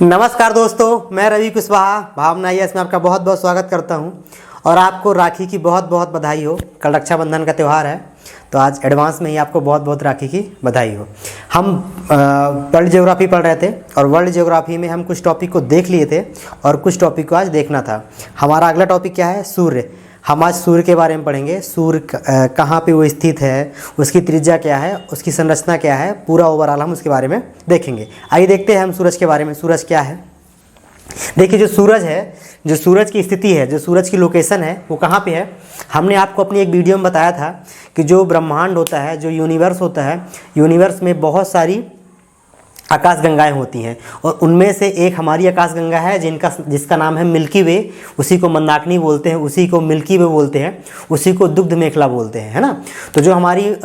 नमस्कार दोस्तों, मैं रवि कुशवाहा भावना IAS में आपका बहुत बहुत स्वागत करता हूं और आपको राखी की बहुत बहुत बधाई हो। कल रक्षाबंधन का त्यौहार है, तो आज एडवांस में ही आपको बहुत बहुत राखी की बधाई हो। हम वर्ल्ड ज्योग्राफी पढ़ रहे थे और वर्ल्ड ज्योग्राफी में हम कुछ टॉपिक को देख लिए थे और कुछ टॉपिक को आज देखना था। हमारा अगला टॉपिक क्या है? सूर्य। हम आज सूर्य के बारे में पढ़ेंगे। सूर्य कहाँ पे वो स्थित है, उसकी त्रिज्या क्या है, उसकी संरचना क्या है, पूरा ओवरऑल हम उसके बारे में देखेंगे। आइए देखते हैं हम सूरज के बारे में। सूरज क्या है? देखिए, जो सूरज है, जो सूरज की स्थिति है, जो सूरज की लोकेशन है, वो कहाँ पे है? हमने आपको अपनी एक वीडियो में बताया था कि जो ब्रह्मांड होता है, जो यूनिवर्स होता है, यूनिवर्स में बहुत सारी आकाशगंगाएं होती हैं और उनमें से एक हमारी आकाशगंगा है जिसका नाम है मिल्की वे। उसी को मंदाकिनी बोलते हैं, उसी को मिल्की वे बोलते हैं, उसी को दुग्ध मेखला बोलते हैं, है ना। तो जो हमारी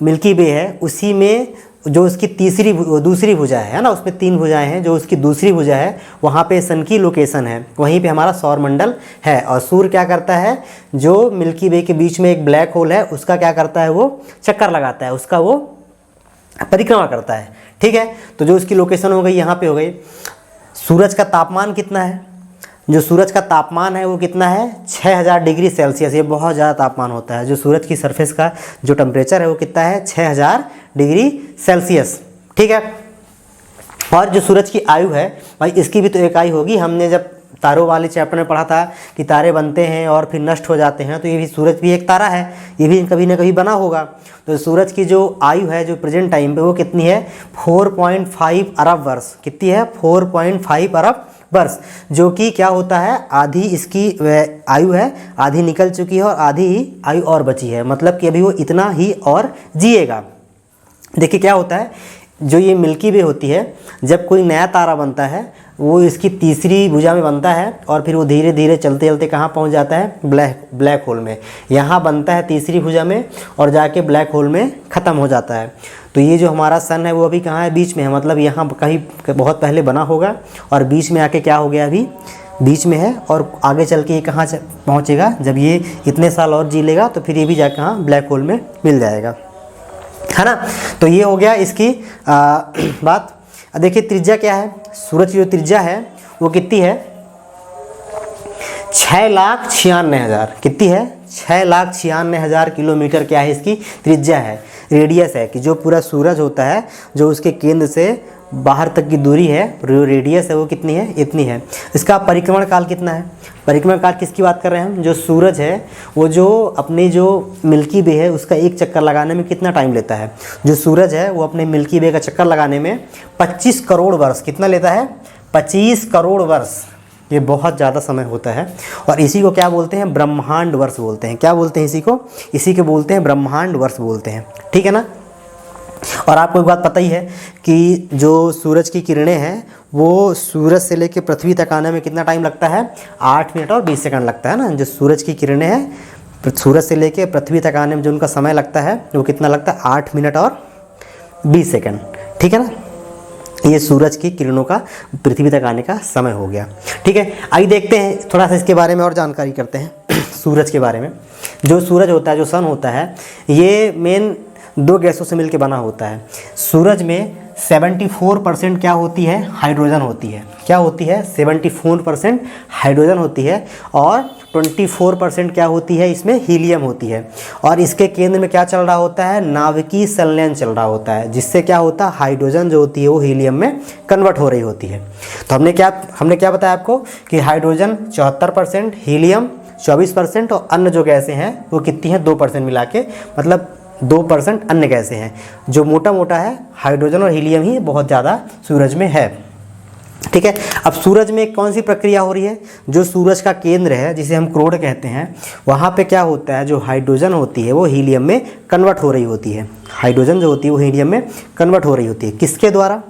मिल्की वे है, उसी में जो उसकी दूसरी भुजा है ना, उसमें 3 भुजाएं हैं। जो उसकी दूसरी भुजा है, वहाँ पे सन की लोकेशन है, वहीं पे हमारा सौरमंडल है। और सूर्य क्या करता है? जो मिल्की वे के बीच में एक ब्लैक होल है, उसका क्या करता है? वो चक्कर लगाता है, उसका वो परिक्रमा करता है। ठीक है, तो जो उसकी लोकेशन हो गई, यहाँ पे हो गई। सूरज का तापमान कितना है? जो सूरज का तापमान है वो कितना है? 6000 डिग्री सेल्सियस। ये बहुत ज़्यादा तापमान होता है। जो सूरज की सरफेस का जो टेम्परेचर है वो कितना है? 6000 डिग्री सेल्सियस। ठीक है, और जो सूरज की आयु है भाई, इसकी भी तो एक आयु होगी। हमने जब तारों वाले चैप्टर में पढ़ा था कि तारे बनते हैं और फिर नष्ट हो जाते हैं, तो ये भी सूरज भी एक तारा है, ये भी कभी ना कभी बना होगा। तो सूरज की जो आयु है, जो प्रेजेंट टाइम पे, वो कितनी है? 4.5 अरब वर्ष। कितनी है? 4.5 अरब वर्ष। जो कि क्या होता है, आधी इसकी आयु है, आधी निकल चुकी है और आधी ही आयु और बची है। मतलब कि अभी वो इतना ही और जिएगा। देखिए क्या होता है, जो ये मिल्की वे होती है, जब कोई नया तारा बनता है, वो इसकी तीसरी भुजा में बनता है और फिर वो धीरे धीरे चलते चलते कहाँ पहुँच जाता है? ब्लैक होल में। यहाँ बनता है तीसरी भुजा में और जाके ब्लैक होल में ख़त्म हो जाता है। तो ये जो हमारा सन है वो अभी कहाँ है? बीच में है। मतलब यहाँ कहीं बहुत पहले बना होगा और बीच में आके क्या हो गया? अभी बीच में है और आगे चल के ये कहाँ पहुँचेगा? जब ये इतने साल और जी लेगा तो फिर ये भी जाके कहाँ? ब्लैक होल में मिल जाएगा, है ना। तो ये हो गया इसकी बात। देखिए त्रिज्या क्या है? सूरज की जो त्रिज्या है वो कितनी है? 6,96,000। कितनी है? 6,96,000 किलोमीटर क्या है इसकी त्रिज्या है, रेडियस है। कि जो पूरा सूरज होता है, जो उसके केंद्र से बाहर तक की दूरी है, रेडियस है, वो कितनी है? इतनी है। इसका परिक्रमण काल कितना है? परिक्रमण काल किसकी बात कर रहे हैं हम? जो सूरज है, वो जो अपनी जो मिल्की वे है, उसका एक चक्कर लगाने में कितना टाइम लेता है? जो सूरज है वो अपने मिल्की वे का चक्कर लगाने में 25 करोड़ वर्ष। कितना लेता है? 25 करोड़ वर्ष। ये बहुत ज़्यादा समय होता है और इसी को क्या बोलते हैं? ब्रह्मांड वर्ष बोलते हैं। क्या बोलते हैं इसी को? इसी को बोलते हैं ब्रह्मांड वर्ष बोलते हैं। ठीक है ना। और आपको एक बात पता ही है कि जो सूरज की किरणें हैं, वो सूरज से लेकर पृथ्वी तक आने में कितना टाइम लगता है? 8 मिनट और 20 सेकंड लगता है ना। जो सूरज की किरणें हैं, सूरज से लेकर पृथ्वी तक आने में जो उनका समय लगता है, वो कितना लगता है? 8 मिनट और 20 सेकंड। ठीक है ना। ये सूरज की किरणों का पृथ्वी तक आने का समय हो गया। ठीक है, आइए देखते हैं थोड़ा सा इसके बारे में और जानकारी करते हैं सूरज के बारे में। जो सूरज होता है, जो सन होता है, ये मेन 2 गैसों से मिलकर बना होता है। सूरज में 74% क्या होती है? हाइड्रोजन होती है। क्या होती है? 74% हाइड्रोजन होती है और 24% क्या होती है? इसमें हीलियम होती है। और इसके केंद्र में क्या चल रहा होता है? नाभिकीय संलयन चल रहा होता है, जिससे क्या होता है? हाइड्रोजन जो होती है वो हीलियम में कन्वर्ट हो रही होती है। तो हमने क्या बताया आपको कि हाइड्रोजन 74%, हीलियम 24% और अन्य जो गैसें हैं वो कितनी हैं? 2% मिला के, मतलब 2% अन्य गैसें हैं। जो मोटा मोटा है हाइड्रोजन और हीलियम ही बहुत ज़्यादा सूरज में है। ठीक है, अब सूरज में कौन सी प्रक्रिया हो रही है? जो सूरज का केंद्र है, जिसे हम क्रोड कहते हैं, वहाँ पे क्या होता है? जो हाइड्रोजन होती है वो हीलियम में कन्वर्ट हो रही होती है। हाइड्रोजन जो होती है वो हीलियम में कन्वर्ट हो रही होती है। किसके द्वारा?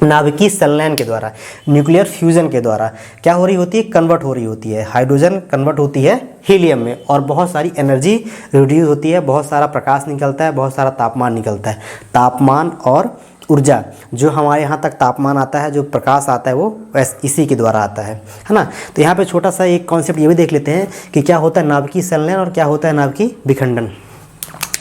नाभिकीय संलयन के द्वारा, न्यूक्लियर फ्यूजन के द्वारा क्या हो रही होती है? कन्वर्ट हो रही होती है। हाइड्रोजन कन्वर्ट होती है हीलियम में और बहुत सारी एनर्जी रिड्यूस होती है, बहुत सारा प्रकाश निकलता है, बहुत सारा तापमान निकलता है। तापमान और ऊर्जा, जो हमारे यहाँ तक तापमान आता है, जो प्रकाश आता है, वो इसी के द्वारा आता है ना। तो यहाँ पे छोटा सा एक कॉन्सेप्ट ये भी देख लेते हैं कि क्या होता है नाभिकीय संलयन और क्या होता है नाभिकीय विखंडन।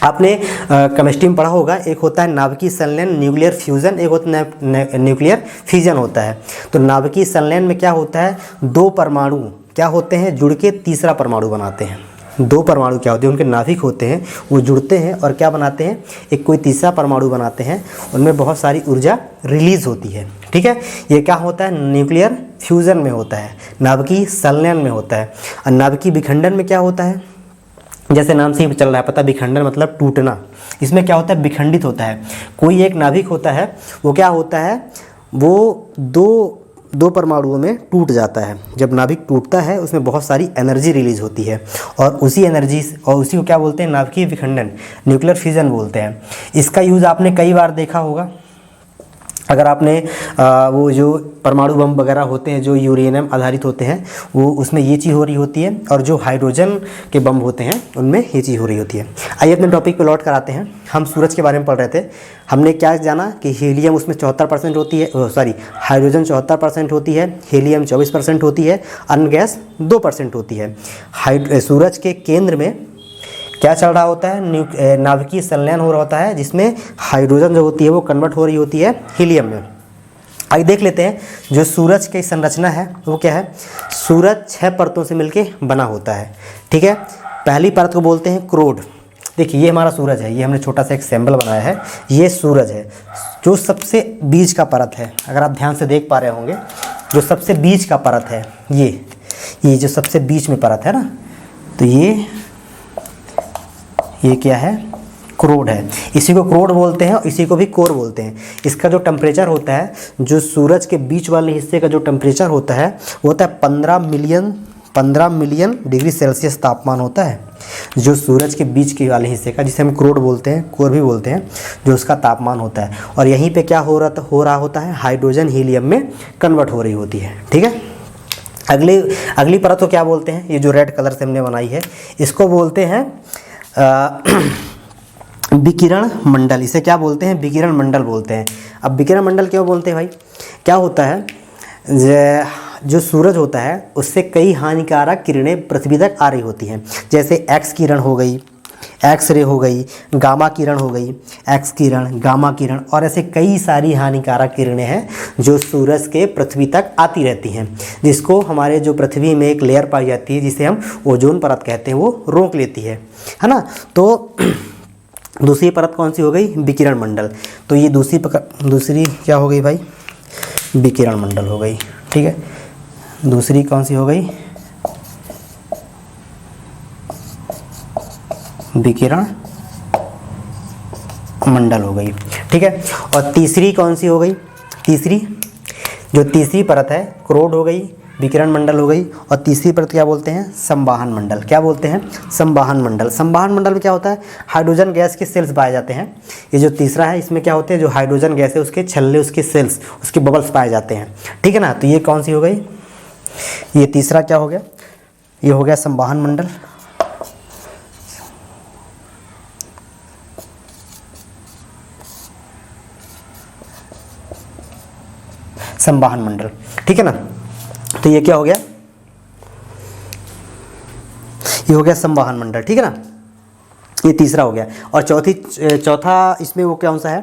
आपने केमिस्ट्री में पढ़ा होगा, एक होता है नाभिकीय संलयन न्यूक्लियर फ्यूजन, एक होता है न्यूक्लियर फिजन होता है। तो नाभिकीय संलयन में क्या होता है, दो परमाणु क्या होते हैं, जुड़ के तीसरा परमाणु बनाते हैं। दो परमाणु क्या होते हैं, उनके नाभिक होते हैं, वो जुड़ते हैं और क्या बनाते हैं, एक कोई तीसरा परमाणु बनाते हैं। उनमें बहुत सारी ऊर्जा रिलीज होती है। ठीक है, ये क्या होता है, न्यूक्लियर फ्यूजन में होता है, नाभिकीय संलयन में होता है। और नाभिकीय विखंडन में क्या होता है, जैसे नाम से ही चल रहा है पता, विखंडन मतलब टूटना। इसमें क्या होता है, विखंडित होता है। कोई एक नाभिक होता है, वो क्या होता है, वो दो परमाणुओं में टूट जाता है। जब नाभिक टूटता है उसमें बहुत सारी एनर्जी रिलीज होती है और उसी एनर्जी और उसी को क्या बोलते हैं, नाभिकीय विखंडन, न्यूक्लियर फ्यूजन बोलते हैं। इसका यूज़ आपने कई बार देखा होगा। अगर आपने वो जो परमाणु बम वगैरह होते हैं जो यूरेनियम आधारित होते हैं, वो उसमें ये चीज़ हो रही होती है, और जो हाइड्रोजन के बम होते हैं उनमें ये चीज़ हो रही होती है। आइए अपने टॉपिक पे लौट कर आते हैं। हम सूरज के बारे में पढ़ रहे थे। हमने क्या जाना कि हीलियम उसमें 74% होती है, सॉरी हाइड्रोजन 74% होती है, हीलियम 24% होती है, अन्य गैस 2% होती है। सूरज के केंद्र में क्या चल रहा होता है, नाभिकीय संलयन हो रहा होता है, जिसमें हाइड्रोजन जो होती है वो कन्वर्ट हो रही होती है हीलियम में। आइए देख लेते हैं जो सूरज की संरचना है वो क्या है। सूरज 6 परतों से मिलके बना होता है। ठीक है, पहली परत को बोलते हैं क्रोड। देखिए ये हमारा सूरज है, ये हमने छोटा सा एक सिंबल बनाया है, ये सूरज है। जो सबसे बीच का परत है, अगर आप ध्यान से देख पा रहे होंगे, जो सबसे बीच का परत है ये जो सबसे बीच में परत है ना, तो ये क्या है, क्रोड है। इसी को क्रोड बोलते हैं और इसी को भी कोर बोलते हैं। इसका जो टेम्परेचर होता है, जो सूरज के बीच वाले हिस्से का जो टेम्परेचर होता है वो होता है 15 मिलियन डिग्री सेल्सियस तापमान होता है। जो सूरज के बीच के वाले हिस्से का, जिसे हम क्रोड बोलते हैं, कोर भी बोलते हैं, जो उसका तापमान होता है। और यहीं पे क्या हो रहा होता है, हाइड्रोजन हीलियम में कन्वर्ट हो रही होती है। ठीक है, अगली परत को क्या बोलते हैं, ये जो रेड कलर से हमने बनाई है, इसको बोलते हैं विकिरण मंडल। इसे क्या बोलते हैं, विकिरण मंडल बोलते हैं। अब विकिरण मंडल क्यों बोलते हैं भाई, क्या होता है, जो सूरज होता है उससे कई हानिकारक किरणें पृथ्वी तक आ रही होती हैं। जैसे एक्स किरण हो गई, एक्स रे हो गई, गामा किरण हो गई, एक्स किरण, गामा किरण, और ऐसे कई सारी हानिकारक किरणें हैं जो सूरज के पृथ्वी तक आती रहती हैं, जिसको हमारे जो पृथ्वी में एक लेयर पाई जाती है जिसे हम ओजोन परत कहते हैं, वो रोक लेती है ना। तो दूसरी परत कौन सी हो गई, विकिरण मंडल। तो ये दूसरी क्या हो गई भाई, विकिरण मंडल हो गई। ठीक है, दूसरी कौन सी हो गई, विकिरण मंडल हो गई। ठीक है, और तीसरी कौन सी हो गई, तीसरी परत है क्रोड हो गई, विकिरण मंडल हो गई, और तीसरी परत क्या बोलते हैं, संवाहन मंडल। क्या बोलते हैं, संवाहन मंडल। संवाहन मंडल में क्या होता है, हाइड्रोजन गैस के सेल्स पाए जाते हैं। ये जो तीसरा है, इसमें क्या होते हैं, जो हाइड्रोजन गैस है उसके छल्ले, उसके सेल्स, उसके बबल्स पाए जाते हैं। ठीक है ना, तो ये कौन सी हो गई, ये तीसरा क्या हो गया, ये हो गया संवाहन मंडल। संवाहन मंडल, ठीक है ना। तो ये क्या हो गया, ये हो गया संवाहन मंडल। ठीक है ना, ये तीसरा हो गया। और चौथा इसमें वो कौन सा है,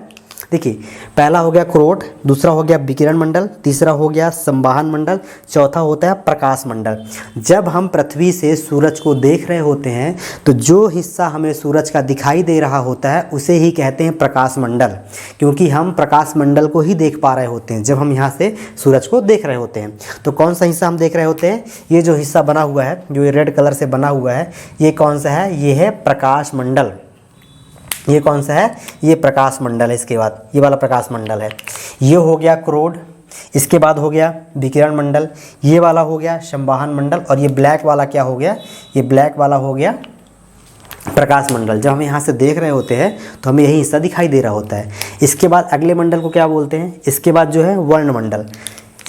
देखिए पहला हो गया क्रोड, दूसरा हो गया विकिरण मंडल, तीसरा हो गया संवाहन मंडल, चौथा होता है प्रकाश मंडल। जब हम पृथ्वी से सूरज को देख रहे होते हैं तो जो हिस्सा हमें सूरज का दिखाई दे रहा होता है उसे ही कहते हैं प्रकाश मंडल, क्योंकि हम प्रकाश मंडल को ही देख पा रहे होते हैं जब हम यहाँ से सूरज को देख रहे होते हैं। तो कौन सा हिस्सा हम देख रहे होते हैं, ये जो हिस्सा बना हुआ है, जो ये रेड कलर से बना हुआ है, ये कौन सा है, ये है प्रकाश मंडल। ये कौन सा है, ये प्रकाश मंडल है। इसके बाद ये वाला प्रकाश मंडल है, ये हो गया क्रोड, इसके बाद हो गया विकिरण मंडल, ये वाला हो गया संवाहन मंडल, और ये ब्लैक वाला क्या हो गया, ये ब्लैक वाला हो गया प्रकाश मंडल। जब हम यहाँ से देख रहे होते हैं तो हमें यही हिस्सा दिखाई दे रहा होता है। इसके बाद अगले मंडल को क्या बोलते हैं, इसके बाद जो है वर्णमंडल।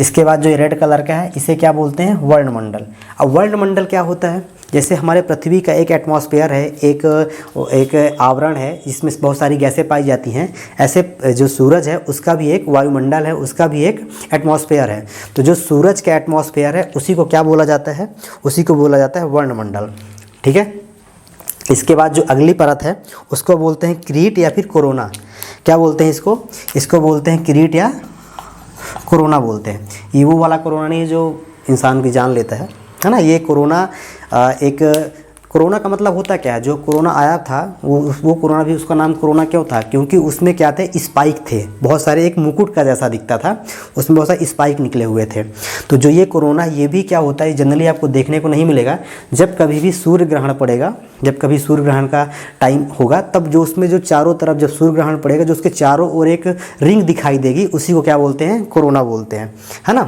इसके बाद जो ये रेड कलर का है इसे क्या बोलते हैं, वर्णमंडल। अब वर्णमंडल क्या होता है, जैसे हमारे पृथ्वी का एक एटमॉस्फेयर है, एक आवरण है जिसमें बहुत सारी गैसें पाई जाती हैं, ऐसे जो सूरज है उसका भी एक वायुमंडल है, उसका भी एक एटमॉस्फेयर है। तो जो सूरज का एटमॉस्फेयर है उसी को क्या बोला जाता है, उसी को बोला जाता है वर्णमंडल। ठीक है, इसके बाद जो अगली परत है उसको बोलते हैं क्रीट या फिर कोरोना। क्या बोलते हैं इसको? इसको बोलते हैं क्रीट या कोरोना बोलते हैं। ये वो वाला कोरोना नहीं है जो इंसान की जान लेता है ना। ये कोरोना एक कोरोना का मतलब होता क्या है? जो कोरोना आया था वो कोरोना भी उसका नाम कोरोना क्यों था? क्योंकि उसमें क्या थे, स्पाइक थे बहुत सारे, एक मुकुट का जैसा दिखता था, उसमें बहुत सारे स्पाइक निकले हुए थे। तो जो ये कोरोना, ये भी क्या होता है, जनरली आपको देखने को नहीं मिलेगा। जब कभी भी सूर्य ग्रहण पड़ेगा, जब कभी सूर्य ग्रहण का टाइम होगा, तब जो उसमें जो चारों तरफ जब सूर्य ग्रहण पड़ेगा, जो उसके चारों ओर एक रिंग दिखाई देगी, उसी को क्या बोलते हैं? कोरोना बोलते हैं, है ना।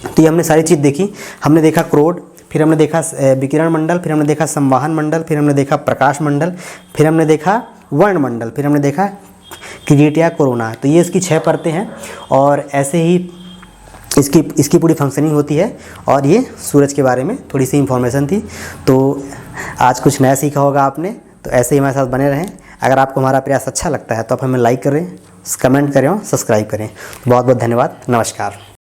तो ये हमने सारी चीज़ देखी। हमने देखा क्रोड, फिर हमने देखा विकिरण मंडल, फिर हमने देखा संवाहन मंडल, फिर हमने देखा प्रकाश मंडल, फिर हमने देखा वर्ण मंडल, फिर हमने देखा क्रीट या कोरोना। तो ये इसकी 6 परतें हैं और ऐसे ही इसकी पूरी फंक्शनिंग होती है। और ये सूरज के बारे में थोड़ी सी इंफॉर्मेशन थी। तो आज कुछ नया सीखा होगा आपने। तो ऐसे ही हमारे साथ बने रहें। अगर आपको हमारा प्रयास अच्छा लगता है तो आप हमें लाइक करें, कमेंट करें और सब्सक्राइब करें। बहुत बहुत धन्यवाद। नमस्कार।